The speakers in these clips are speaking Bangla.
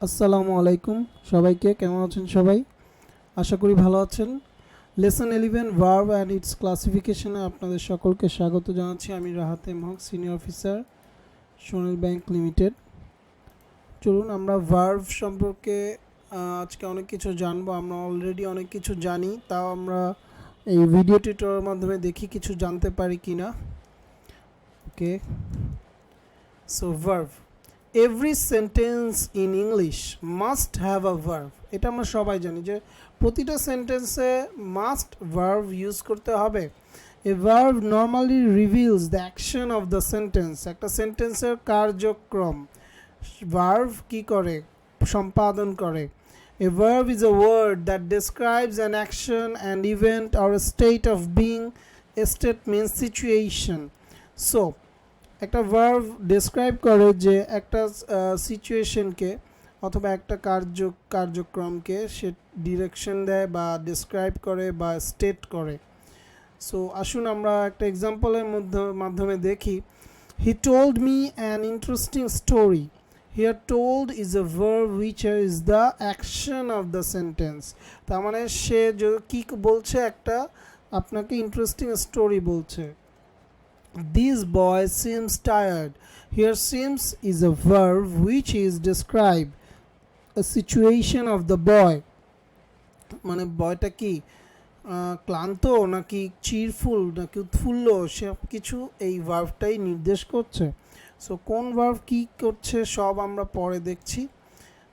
আসসালামু আলাইকুম সবাইকে, কেমন আছেন সবাই? আশা করি ভালো আছেন। লেসন 11 ভার্ব অ্যান্ড ইটস ক্লাসিফিকেশনে আপনাদের সকলকে স্বাগত জানাচ্ছি। আমি রাহাত এম হক, সিনিয়র অফিসার, সোনালী ব্যাংক লিমিটেড। চলুন আমরা ভার্ব সম্পর্কে আজকে অনেক কিছু জানবো। আমরা অলরেডি অনেক কিছু জানি, তাও আমরা এই ভিডিও টিউটোরিয়ালের মাধ্যমে দেখি কিছু জানতে পারি কি না। Okay, so verb, every sentence in English must have a verb. এটা আমরা সবাই জানি যে প্রতিটা সেন্টেন্সে মাস্ট ভার্ব ইউজ করতে হবে। A verb normally reveals the action of the sentence. একটা সেন্টেন্সের কার্যক্রম ভার্ব কি করে? সম্পাদন করে। A verb is a word that describes an action and event or a state of being. A state means situation. So একটা ভার্ব ডেসক্রাইব করে যে একটা সিচুয়েশনকে অথবা একটা কার্যক্রমকে সে ডিরেকশন দেয় বা ডেসক্রাইব করে বা স্টেট করে। সো আসুন আমরা একটা এক্সাম্পলের মাধ্যমে দেখি। He told me an interesting story. Here told is a verb which is the action of the sentence. তার মানে সে কি বলছে? একটা আপনাকে ইন্টারেস্টিং স্টোরি বলছে। This boy seems tired. Here seems is a verb which is describe a situation of the boy. মানে বয়টা কি ক্লান্ত নাকি চিরফুল নাকি উৎফুল্ল, সব কিছু এই ভার্বটাই নির্দেশ করছে। সো কোন ভার্ব কি করছে সব আমরা পরে দেখছি।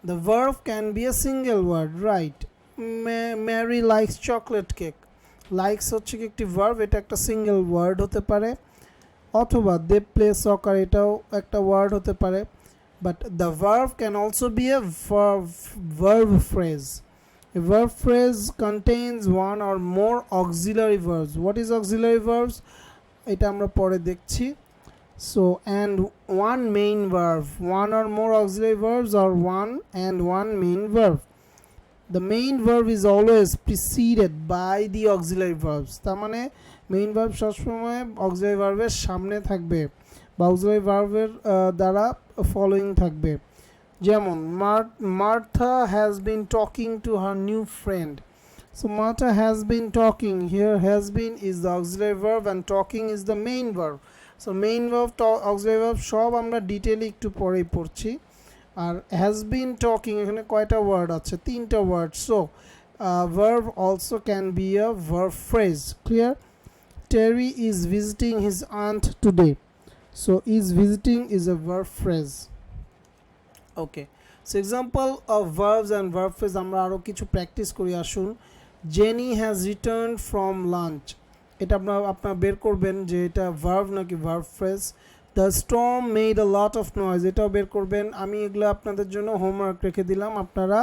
The verb can be a single word, right? Mary likes chocolate cake. Likes হচ্ছে কি একটি ভার্ব, এটা একটা সিঙ্গেল ওয়ার্ড হতে পারে। অথবা দে প্লে সকার, এটাও একটা ওয়ার্ড হতে পারে। But the verb can also B A verb phrase. A verb phrase contains one or more auxiliary verbs. What is auxiliary verbs? এটা আমরা পরে দেখছি। So and one main verb, one or more auxiliary verbs or one main verb. The main verb is always preceded by the auxiliary verbs. তার মানে মেইন ভার্ব সবসময় অক্সিলারি ভার্বের সামনে থাকবে বা অক্সিলারি ভার্বের দ্বারা ফলোইং থাকবে। যেমন Martha has been talking to her new friend. So Martha has been talking, here has been is the auxiliary verb and talking is the main verb. So main verb, auxiliary verb সব আমরা ডিটেইলে একটু পরেই পড়ছি। আর হ্যাজ বিন টকিং এখানে কয়টা ওয়ার্ড আছে? তিনটা word. So verb also can be a verb phrase. Clear? Terry is visiting his aunt today. So is visiting is a verb phrase. Okay, so example of verbs and verb phrase আমরা আরো কিছু প্র্যাকটিস করি। আসুন। Jenny has returned from lunch. এটা আপনারা বের করবেন যে এটা ভার্ব নাকি verb phrase. The storm made a lot of noise, এটাও বের করবেন। আমি এগুলো আপনাদের জন্য হোমওয়ার্ক রেখে দিলাম। আপনারা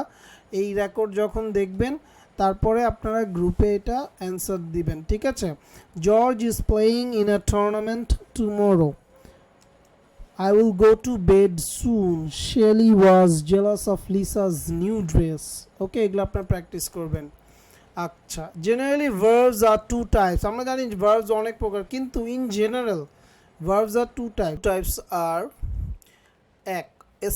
এই রেকর্ড যখন দেখবেন তারপরে আপনারা গ্রুপে এটা অ্যান্সার দিবেন, ঠিক আছে? George is playing in a tournament tomorrow. I will go to bed soon. Shelly was jealous of Lisa's new dress. ওকে, এগুলো আপনারা প্র্যাকটিস করবেন। আচ্ছা, generally verbs are two types. আমরা জানি ভার্বস অনেক প্রকার, কিন্তু in general verbs are two types আর এক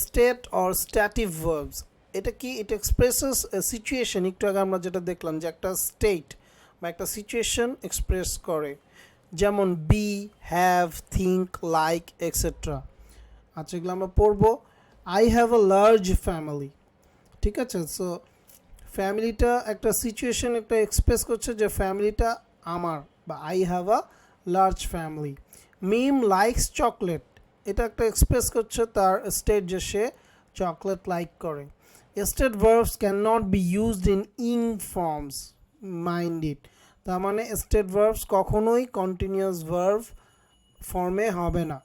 স্টেট অর স্ট্যাটিভ ভার্বস। এটা কি? It expresses a situation. একটু আগে আমরা যেটা দেখলাম যে একটা স্টেট বা একটা সিচুয়েশন এক্সপ্রেস করে, যেমন be, have, think, like etcetera. আচ্ছা, এগুলো আমরা পড়বো। I have a large family, ঠিক আছে? সো ফ্যামিলিটা একটা সিচুয়েশন একটা এক্সপ্রেস করছে যে ফ্যামিলিটা আমার, বা I have a large family. Mim likes chocolate, এটা একটা এক্সপ্রেস করছে তার স্টেট যে সে চকলেট লাইক করে। State verbs can not be used in ing forms, mind it. তার মানে স্টেট ভার্বস কখনোই কন্টিনিউয়াস ভার্ব ফর্মে হবে না।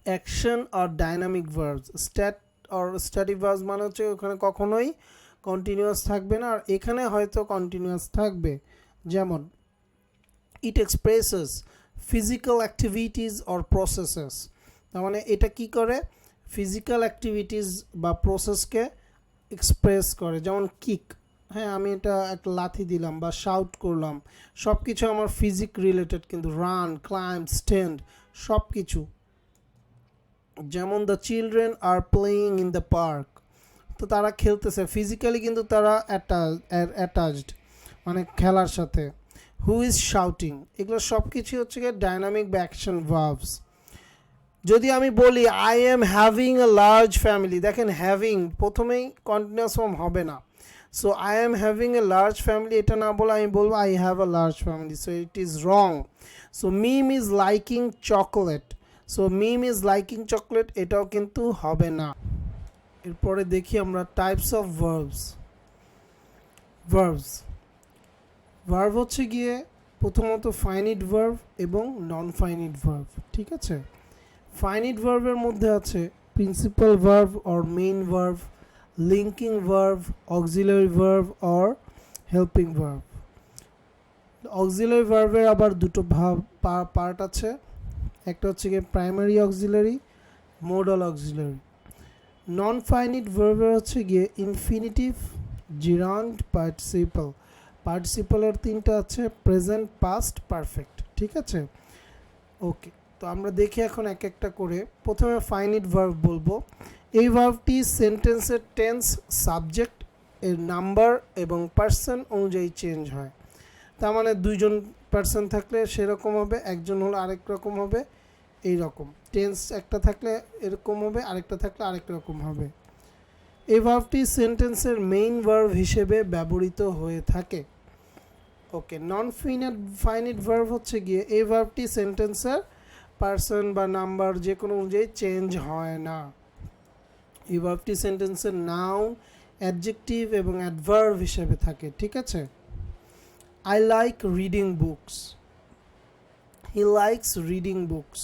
অ্যাকশন আর ডাইনামিক ভার্বস, স্ট্যাটিক ভার্বস মানে হচ্ছে ওখানে কখনোই কন্টিনিউয়াস থাকবে না, আর এখানে হয়তো কন্টিনিউয়াস থাকবে। যেমন ইট expresses physical activities or processes. তার মানে এটা কি করে? ফিজিক্যাল অ্যাক্টিভিটিস বা প্রসেসকে এক্সপ্রেস করে। যেমন কিক, হ্যাঁ আমি এটা একটা লাথি দিলাম বা শাউট করলাম, সব কিছু আমার ফিজিক রিলেটেড, কিন্তু রান, ক্লাইম্ব, স্ট্যান্ড সব কিছু। যেমন the children are playing in the park, তো তারা খেলতেছে, ফিজিক্যালি কিন্তু তারা অ্যাটাচড, মানে খেলার সাথে। হু ইজ শাউটিং, এগুলো সব কিছু হচ্ছে গিয়ে ডাইনামিক বা অ্যাকশন ভার্বস। যদি আমি বলি I am having a large family, দেখেন হ্যাভিং প্রথমেই কন্টিনিউয়াস ফর্ম হবে না। So I am having a large family, এটা না বলে আমি বলবো I have a large family, so it is wrong. So Mim is liking chocolate, so Mim is liking chocolate, এটাও কিন্তু হবে না। এরপরে দেখি আমরা টাইপস অফ ভার্বস। ভার্ব হচ্ছে গিয়ে প্রথমত ফাইনিট ভার্ব এবং নন ফাইনিট ভার্ব, ঠিক আছে। ফাইনিট ভার্বের মধ্যে আছে principal verb or main verb, linking verb, auxiliary verb or helping verb. Auxiliary ভার্বের আবার দুটো পার্ট আছে, একটা হচ্ছে গিয়ে primary auxiliary, modal auxiliary. Non finite ভার্বের হচ্ছে গিয়ে ইনফিনিটিভ, জিরান্ড, পার্টিসিপল। পার্টিসিপলের তিনটা আছে, প্রেজেন্ট, পাস্ট, পারফেক্ট, ঠিক আছে। ওকে, তো আমরা দেখি এখন এক একটা করে। প্রথমে ফাইনিট ভার্ব বলবো। এই ভার্বটি সেন্টেন্সের টেন্স, সাবজেক্ট এর নাম্বার এবং পার্সন অনুযায়ী চেঞ্জ হয়। তার মানে দুইজন পার্সন থাকলে সেরকম হবে, একজন হলে আরেক রকম হবে, এই রকম। টেন্স একটা থাকলে এরকম হবে, আরেকটা থাকলে আরেক রকম হবে। এই ভার্বটি সেন্টেন্সের মেইন ভার্ব হিসেবে ব্যবহৃত হয়ে থাকে। ওকে, নন ফাইনিট ভার্ব হচ্ছে গিয়ে এই ভার্বটি সেন্টেন্সের পার্সন বা নাম্বার যে কোনো অনুযায়ী চেঞ্জ হয় না। এই ভার্বটি সেন্টেন্সের নাউন, অ্যাডজেক্টিভ এবং অ্যাডভার্ব হিসেবে থাকে, ঠিক আছে। I like reading books, he likes reading books,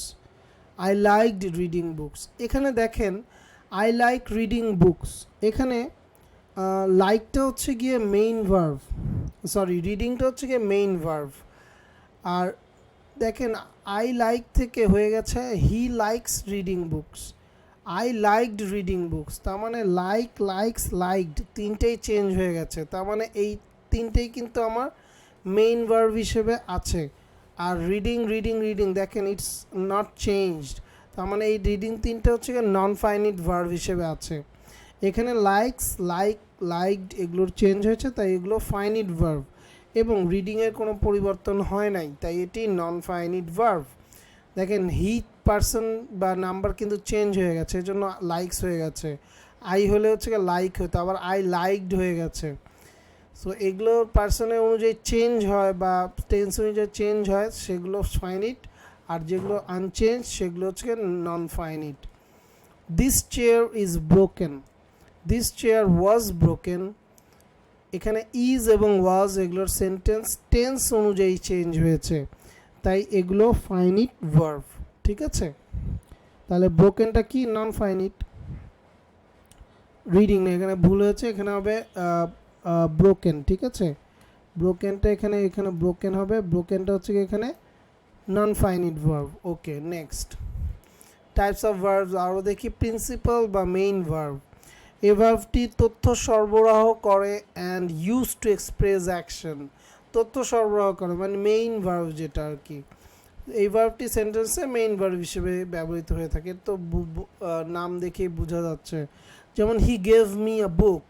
I liked reading books. এখানে দেখেন আই লাইক রিডিং বুকস, এখানে লাইকটা হচ্ছে গিয়ে মেইন ভার্ব, সরি রিডিংটা হচ্ছে গিয়ে মেইন ভার্ব। আর দেখেন আই লাইক থেকে হয়ে গেছে he likes reading books, I liked reading books. তার মানে লাইক, লাইকস, লাইকড তিনটেই চেঞ্জ হয়ে গেছে। তার মানে এই তিনটেই কিন্তু আমার মেইন ভার্ব হিসেবে আছে। আর রিডিং, রিডিং, রিডিং দেখেন ইটস নট চেঞ্জড, তার মানে এই রিডিং তিনটে হচ্ছে গিয়ে নন ফাইনিট ভার্ব হিসেবে আছে। এখানে লাইকস, লাইক, লাইকড এগুলোর চেঞ্জ হয়েছে, তাই এগুলো ফাইনিট ভার্ব, এবং রিডিংয়ের কোনো পরিবর্তন হয় নাই, তাই এটি নন ফাইনিট ভার্ব। দেখেন হি পার্সন বা নাম্বার কিন্তু চেঞ্জ হয়ে গেছে, এই জন্য লাইকস হয়ে গেছে। আই হলে হচ্ছে গিয়ে লাইক হতো, আবার আই লাইকড হয়ে গেছে। সো এগুলো পার্সনের অনুযায়ী চেঞ্জ হয় বা টেন্স অনুযায়ী চেঞ্জ হয়, সেগুলো ফাইনিট। আর যেগুলো আনচেঞ্জ সেগুলো হচ্ছে non finite. This chair is broken, this chair was broken. এখানে ইজ এবং ওয়াজ এগুলোর সেন্টেন্স টেন্স অনুযায়ী চেঞ্জ হয়েছে, তাই এগুলো ফাইনিট ভার্ব, ঠিক আছে। তাহলে ব্রোকেনটা কি? Non finite. রিডিং না, এখানে ভুল হয়েছে, এখানে হবে ব্রোকেন, ঠিক আছে। ব্রোকেনটা এখানে ব্রোকেন হবে, ব্রোকেনটা হচ্ছে এখানে non finite verb. Okay, next types of verbs আরও দেখি। প্রিন্সিপাল বা মেইন ভার্ব, এই ভার্বটি তথ্য সরবরাহ করে and use to express action. তথ্য সরবরাহ করে মানে মেইন ভার্ব যেটা আর কি। এই ভার্বটি সেন্টেন্সে মেইন ভার্ব হিসেবে ব্যবহৃত হয়ে থাকে, তো নাম দেখেই বোঝা যাচ্ছে। যেমন হি গেভ মি আ বুক,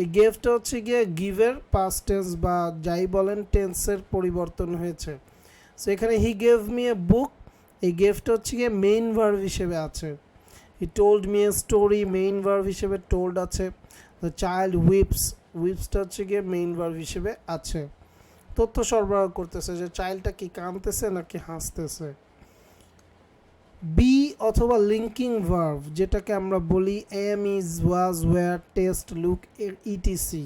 এই গেভটা হচ্ছে গিয়ে গিভের পাস্ট টেন্স বা যাই বলেন টেন্সের পরিবর্তন হয়েছে। সো এখানে হি গেভ মি এ বুক, এই গেভটা হচ্ছে গিয়ে মেইন ভার্ব হিসেবে আছে। He told me a story, main verb হিসেবে টোল্ড আছে। দ্য চাইল্ড হুইপস, হুইপসটা হচ্ছে গিয়ে মেইন ভার্ব হিসেবে আছে। তথ্য সরবরাহ করতেছে যে চাইল্ডটা কি কাঁদতেছে নাকি হাসতেছে। বি অথবা লিঙ্কিং ভার্ব, যেটাকে আমরা বলি am, is, was, were, taste, look, etc.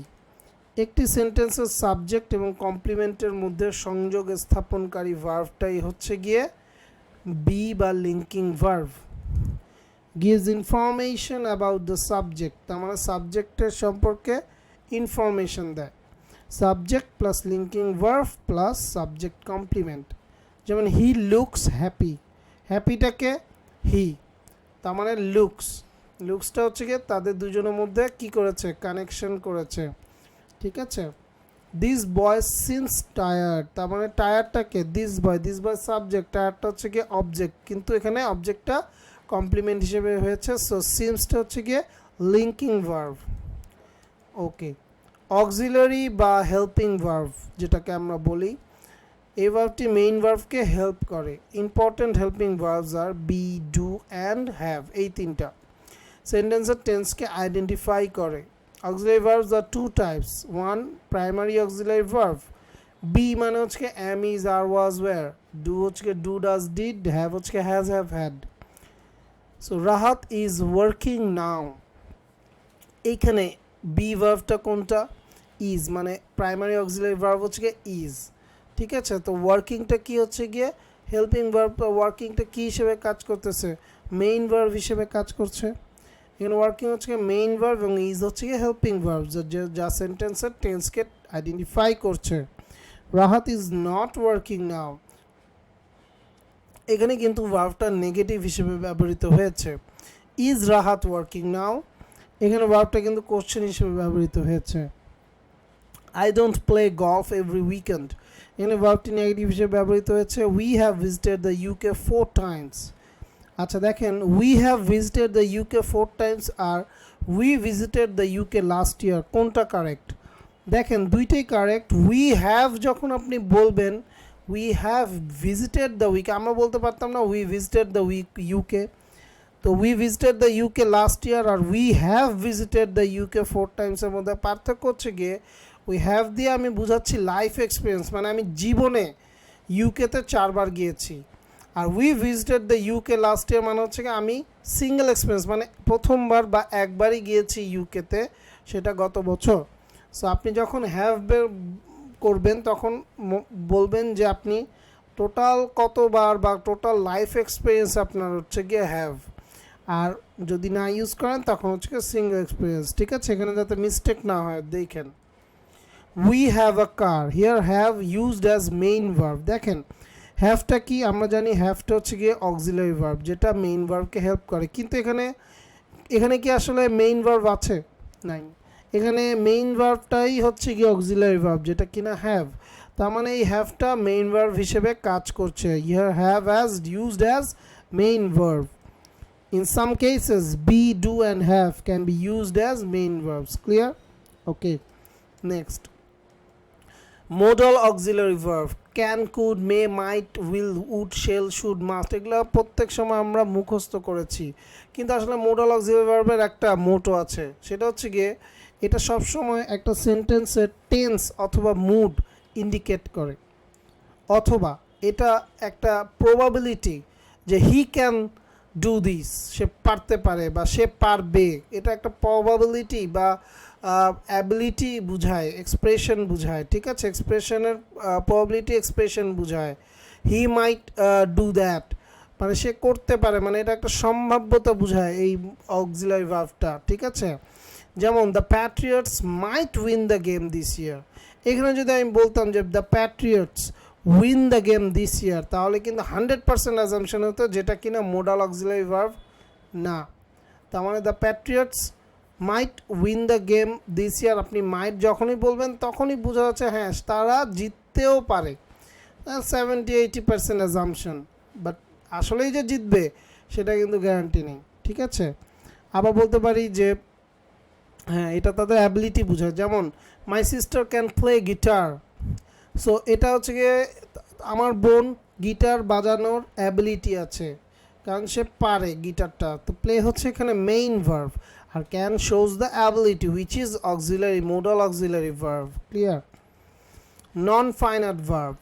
একটি সেন্টেন্সের সাবজেক্ট এবং কমপ্লিমেন্টের মধ্যে সংযোগ স্থাপনকারী ভার্বটাই হচ্ছে গিয়ে বি বা linking verb. Gives information about the subject, তার মানে সাবজেক্টের সম্পর্কে ইনফরমেশন দেয়। Subject plus linking verb plus subject complement. যেমন হি লুকস হ্যাপি, হ্যাপিটাকে হি, তার মানে লুকস, লুকসটা হচ্ছে গিয়ে তাদের দুজনের মধ্যে কি করেছে, কানেকশন করেছে, ঠিক আছে। দিস বয় সিন্স টায়ার্ড, তার মানে টায়ার্ডটাকে this boy, this boy subject, টায়ার্ডটা হচ্ছে গিয়ে অবজেক্ট, কিন্তু এখানে অবজেক্টটা কমপ্লিমেন্ট হিসেবে হয়েছে। সো সিন্সটা হচ্ছে গিয়ে লিঙ্কিং ভার্ব। ওকে, অক্সিলারি বা হেল্পিং ভার্ব যেটাকে আমরা বলি, এই ভার্বটি মেইন ভার্বকে হেল্প করে। Important helping verbs are be, do and have, এই তিনটা সেন্টেন্সের টেন্সকে আইডেন্টিফাই করে। Auxiliary verbs are two types, one primary auxiliary verb, be মানে হচ্ছে am, is, are, was, were, do হচ্ছে ডু, ডাজ, ডিড, হ্যাভ হচ্ছে has, have, had. So Rahat is working now, এইখানে বি ভার্বটা কোনটা? ইজ, মানে প্রাইমারি অক্সিলারি ভার্ব হচ্ছে গিয়ে ইজ, ঠিক আছে। তো ওয়ার্কিংটা কি হচ্ছে গিয়ে হেল্পিং ভার্ব, ওয়ার্কিংটা কি হিসেবে কাজ করতেছে? মেইন ভার্ব হিসেবে কাজ করছে। এখানে ওয়ার্কিং হচ্ছে গিয়ে মেইন ভার্ব এবং ইজ হচ্ছে গিয়ে হেল্পিং ভার্ব, যা সেন্টেন্সের টেন্সকে আইডেন্টিফাই করছে। রাহাত ইজ নট ওয়ার্কিং নাও, এখানে কিন্তু ভার্বটা নেগেটিভ হিসেবে ব্যবহৃত হয়েছে। ইজ রাহাত ওয়ার্কিং নাও, এখানে ভার্বটা কিন্তু কোশ্চেন হিসেবে ব্যবহৃত হয়েছে। I don't play golf every weekend, এখানে ভার্বটি নেগেটিভ হিসেবে ব্যবহৃত হয়েছে। We have visited the UK 4 times. আচ্ছা দেখেন, we have visited the UK 4 times আর we visited the UK last year, কোনটা কারেক্ট? দেখেন দুইটাই কারেক্ট। উই হ্যাভ যখন আপনি বলবেন উই হ্যাভ ভিজিটেড দ্য উইকে, আমরা বলতে পারতাম না উই ভিজিটেড দ্য ইউকে? তো we visited the UK last year আর we have visited the UK 4 টাইমসের মধ্যে পার্থক্য হচ্ছে গিয়ে উই হ্যাভ দিয়ে আমি বুঝাচ্ছি লাইফ এক্সপিরিয়েন্স, মানে আমি জীবনে ইউকেতে 4 বার গিয়েছি। আর we visited the UK last year মানে হচ্ছে কি আমি সিঙ্গেল এক্সপিরিয়েন্স, মানে প্রথমবার বা একবারই গিয়েছি ইউকেতে, সেটা গত বছর। সো আপনি যখন হ্যাভ করবেন তখন বলবেন যে আপনি টোটাল কতবার বা টোটাল লাইফ এক্সপিরিয়েন্স আপনার হচ্ছে গিয়ে হ্যাভ। আর যদি না ইউজ করেন তখন হচ্ছে গিয়ে সিঙ্গেল এক্সপিরিয়েন্স, ঠিক আছে। এখানে যাতে মিস্টেক না হয় দেখেন, we have a car, here have used as main verb. দেখেন হ্যাভটা কি আমরা জানি, হ্যাভটা হচ্ছে গিয়ে অক্সিলারি ভার্ব যেটা মেইন ভার্বকে হেল্প করে, কিন্তু এখানে কি আসলে মেইন ভার্ব আছে? নাই, এখানে মেইন ভার্বটাই হচ্ছে গিয়ে অক্সিলারি ভার্ব যেটা কিনা হ্যাভ। তার মানে এই হ্যাভটা মেইন ভার্ব হিসেবে কাজ করছে। Here have as used as main verb. In some cases, be, do and have can be used as main verbs. Clear? Okay. Next. Modal auxiliary verb. Can, could, may, might, will, would, shall, should, must. এগুলো প্রত্যেক সময় আমরা মুখস্থ করেছি, কিন্তু আসলে মোডাল অক্সিলারি ভার্বের একটা মোটো আছে, সেটা হচ্ছে গিয়ে এটা সবসময় একটা সেন্টেন্সের টেন্স অথবা মুড ইন্ডিকেট করে, অথবা এটা একটা প্রবাবিলিটি যে হি ক্যান ডু দিস, সে পারতে পারে বা সে পারবে, এটা একটা প্রবাবিলিটি বা অ্যাবিলিটি বুঝায়, এক্সপ্রেশন বুঝায়, ঠিক আছে। এক্সপ্রেশনের প্রবাবিলিটি এক্সপ্রেশন বুঝায়। হি মাইট ডু দ্যাট, মানে সে করতে পারে, মানে এটা একটা সম্ভাব্যতা বুঝায় এই অক্সিলারি ভার্বটা, ঠিক আছে। যেমন the Patriots might win the game this year, এখানে যদি আমি বলতাম যে the Patriots win the game this year, তাহলে কিন্তু 100% অ্যাজাম্পশন হতো যেটা কিনা মোডাল অক্সিলারি ভার্ব না। তার মানে the Patriots might win the game this year, আপনি মাইট যখনই বলবেন তখনই বোঝা যাচ্ছে হ্যাঁ তারা জিততেও পারে, 70-80% অ্যাজাম্পশন, বাট আসলেই যে জিতবে সেটা কিন্তু গ্যারান্টি নেই, ঠিক আছে। আবার বলতে পারি যে হ্যাঁ এটা তাদের অ্যাবিলিটি বোঝায়, যেমন my sister can play guitar. So এটা হচ্ছে গিয়ে আমার বোন গিটার বাজানোর অ্যাবিলিটি আছে, কারণ সে পারে গিটারটা। তো প্লে হচ্ছে এখানে মেইন ভার্ব, আর can shows the ability which is auxiliary, modal auxiliary verb. Clear? Non finite verb,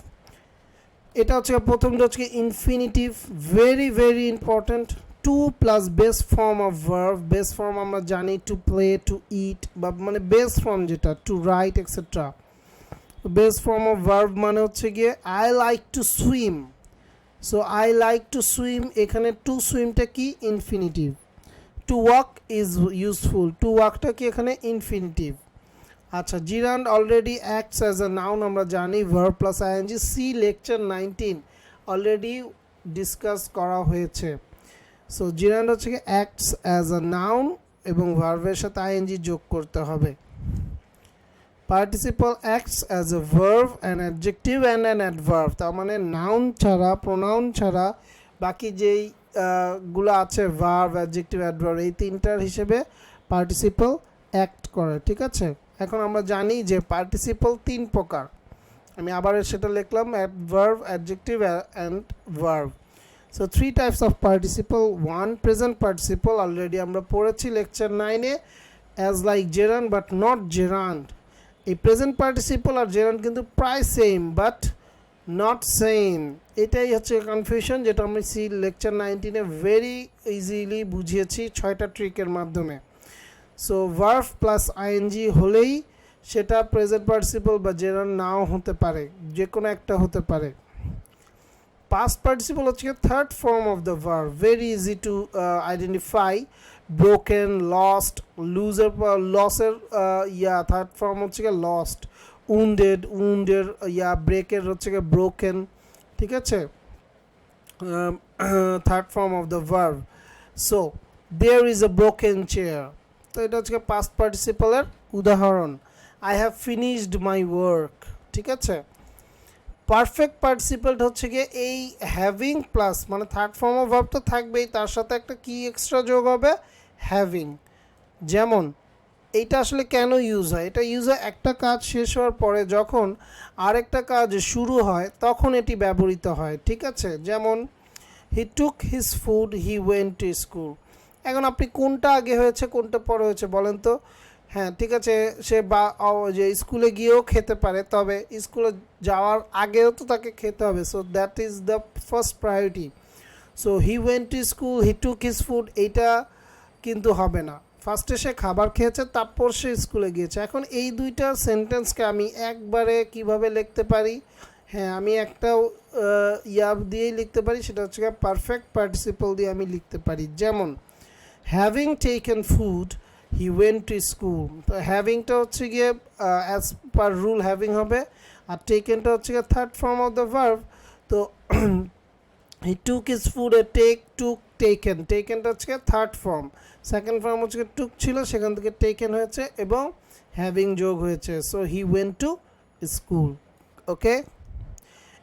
এটা হচ্ছে প্রথমটা হচ্ছে infinitive, very very important. To plus base form of verb, base form আমরা জানি টু প্লে, টু ইট, বা মানে বেস ফর্ম যেটা to write etcetera. Base form of verb মানে হচ্ছে গিয়ে I like to swim. So I like to swim, এখানে টু সুইমটা কি infinitive. To walk is useful, to ওয়াকটা কি এখানে ইনফিনিটিভ। আচ্ছা, gerund already acts as a noun আমরা জানি, verb plus ING. See lecture 19 already discuss করা হয়েছে। সো জিরান্ড হচ্ছে কি অ্যাক্টস অ্যাজ আ নাউন এবং ভার্বের সাথে আইএনজি যোগ করতে হবে। Participle acts as a verb, an adjective and an adverb. তার মানে নাউন ছাড়া, প্রোনাউন ছাড়া বাকি যেই গুলো আছে ভার্ব, অ্যাডজেক্টিভ, অ্যাডভার্ব, এই তিনটার হিসেবে পার্টিসিপল অ্যাক্ট করে, ঠিক আছে। এখন আমরা জানি যে পার্টিসিপল 3 প্রকার, আমি আবার সেটা লিখলাম, adverb, adjective and verb. So 3 types of participle. 1 present participle, already আমরা পড়েছি লেকচার 9-এ, as like gerund but not gerund. এই প্রেজেন্ট পার্টিসিপল আর জেরান্ড কিন্তু প্রায় সেম বাট নট সেম, এটাই হচ্ছে কনফিউশন, যেটা আমি লেকচার 19-এ ভেরি ইজিলি বুঝিয়েছি 6টা ট্রিকের মাধ্যমে। সো ভার্ব প্লাস আইএনজি হলেই সেটা প্রেজেন্ট পার্টিসিপল বা জেরান্ড নাও হতে পারে, যে কোনো একটা হতে পারে। পাস্ট পার্টিসিপল হচ্ছে third form of the verb, very easy to identify. Broken, lost, লুজের লসের থার্ড ফর্ম হচ্ছে গিয়ে লস্ট। উন্ডেড, উন্ডের ব্রেকের হচ্ছে গিয়ে ব্রোকেন, ঠিক আছে, third form of the verb. So there is a broken chair, তো এটা হচ্ছে পাস্ট পার্টিসিপলের উদাহরণ। I have finished my work, ঠিক আছে। পারফেক্ট পার্টিসিপল হচ্ছে গিয়ে এই হ্যাভিং প্লাস, মানে থার্ড ফর্ম অফ ভার্ব তো থাকবেই, তার সাথে একটা কি এক্সট্রা যোগ হবে, হ্যাভিং। যেমন এইটা আসলে কেন ইউজ হয়, এটা ইউজ হয় একটা কাজ শেষ হওয়ার পরে যখন আরেকটা কাজ শুরু হয় তখন এটি ব্যবহৃত হয়, ঠিক আছে। যেমন he took his food, he went to school. এখন আপনি কোনটা আগে হয়েছে কোনটা পরে হয়েছে বলেন তো। হ্যাঁ, ঠিক আছে, সে যে স্কুলে গিয়েও খেতে পারে, তবে স্কুলে যাওয়ার আগেও তো তাকে খেতে হবে। So that is the first priority. So he went to school, he took his food, এইটা কিন্তু হবে না। ফার্স্টে সে খাবার খেয়েছে, তারপর সে স্কুলে গিয়েছে। এখন এই দুইটা সেন্টেন্সকে আমি একবারে কিভাবে লিখতে পারি, হ্যাঁ আমি একটা দিয়েই লিখতে পারি, সেটা হচ্ছে পারফেক্ট পার্টিসিপল দিয়ে আমি লিখতে পারি। যেমন having taken food, he went to school. তো হ্যাভিংটা হচ্ছে গিয়ে অ্যাজ পার রুল হ্যাভিং হবে, আর টেকেনটা হচ্ছে গিয়ে third form of the verb. তো হি টুক হিজ ফুড, টেক, টুক, টেকেন, টেকেনটা হচ্ছে থার্ড ফর্ম, সেকেন্ড ফর্ম হচ্ছে টুক ছিল, সেখান থেকে টেকেন হয়েছে এবং হ্যাভিং যোগ হয়েছে। So he went to school, okay.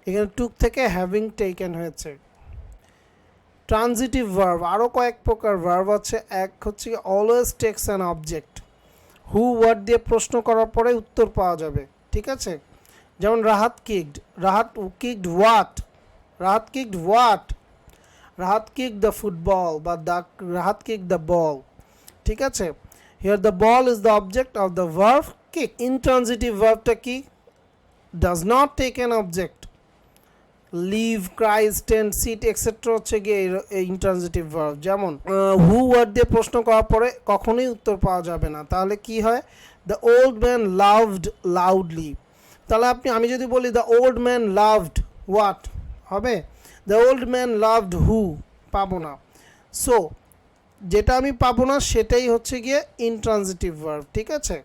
এখানে টুক থেকে হ্যাভিং টেকেন হয়েছে। ট্রানজিটিভ ভার্ব, আরও কয়েক প্রকার ভার্ব আছে। এক হচ্ছে always takes an object, who word দিয়ে প্রশ্ন করার পরে উত্তর পাওয়া যাবে, ঠিক আছে। যেমন Rahat kicked, Rahat kicked what, Rahat kicked what, Rahat kick the football বা রাহাত কিক দ্য বল, ঠিক আছে। Here the ball is the object of the verb kick. Intransitive ভার্বটা কি, does not take an object, live, cry, stand, sit etcetera হচ্ছে গিয়ে ইনট্রানজিটিভ ভার্ব। যেমন হু ওয়ার্ড দিয়ে প্রশ্ন করার পরে কখনোই উত্তর পাওয়া যাবে না, তাহলে কি হয়, the old man loved loudly. তাহলে আমি যদি বলি the old man loved what, হবে the old man loved who, পাবো না। সো যেটা আমি পাবো না সেটাই হচ্ছে গিয়ে ইনট্রানজিটিভ ভার্ব, ঠিক আছে।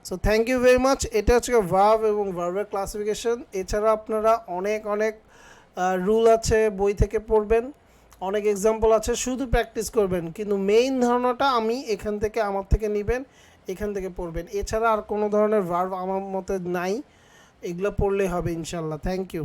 So thank you very much. এটা হচ্ছে ভার্ব এবং ভার্বের ক্লাসিফিকেশন। এছাড়া আপনারা অনেক রুল আছে, বই থেকে পড়বেন, অনেক এক্সাম্পল আছে, শুধু প্র্যাকটিস করবেন, কিন্তু মেইন ধারণাটা আমার থেকে নেবেন, এখান থেকে পড়বেন। এছাড়া আর কোনো ধরনের ভার্ব আমার মতে নাই, এগুলো পড়লেই হবে ইনশাল্লাহ। Thank you.